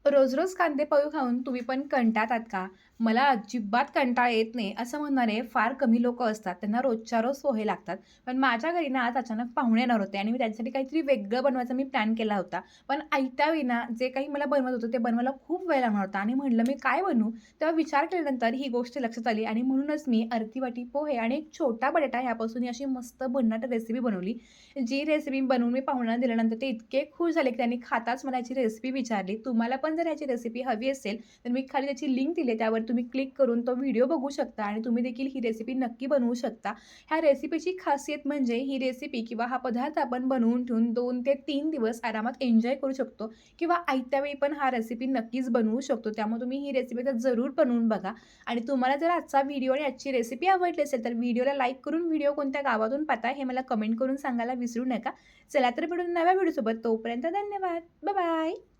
रोज रोज कांदे पोहे खाऊन तुम्ही पण कंटाळतात का? मला अजिबात कंटाळा येत नाही असं म्हणणारे फार कमी लोकं असतात. त्यांना रोजच्या रोज पोहे लागतात. पण माझ्या घरी ना आज अचानक पाहुणे येणार होते आणि मी त्यांच्यासाठी काहीतरी वेगळं बनवायचा मी प्लॅन केला होता. पण ऐत्या वेळी ना जे काही मला बनवत होतं ते बनवायला खूप वेळ लागणार होता आणि म्हटलं मी काय बनवू? तेव्हा विचार केल्यानंतर ही गोष्ट लक्षात आली आणि म्हणूनच मी अर्धी वाटी पोहे आणि एक छोटा बटाटा ह्यापासून ही अशी मस्त भन्नाट रेसिपी बनवली. जी रेसिपी बनवून मी पाहुण्यांना दिल्यानंतर ते इतके खुश झाले, की त्यांनी खाताच मला याची रेसिपी विचारली. तुम्हाला पण जर याची रेसिपी हवी असेल, तर मी खाली त्याची लिंक दिली आहे. त्यावर तुम्ही क्लिक करून तो व्हिडिओ बघू शकता आणि तुम्ही देखील ही रेसिपी नक्की बनवू शकता. ह्या रेसिपीची खासियत म्हणजे ही रेसिपी किंवा हा पदार्थ आपण बनवून ठेवून 2 ते 3 दिवस आरामात एन्जॉय करू शकतो किंवा आयत्या वेळी पण हा रेसिपी नक्कीच बनवू शकतो. त्यामुळे तुम्ही ही रेसिपी तर जरूर बनवून बघा आणि तुम्हाला जर आजचा व्हिडिओ आणि आजची रेसिपी आवडली असेल, तर व्हिडिओला लाईक करून व्हिडिओ कोणत्या गावातून पाहताय हे मला कमेंट करून सांगायला विसरू नका. चला तर भेटू नव्या व्हिडिओसोबत. तोपर्यंत धन्यवाद. Bye bye.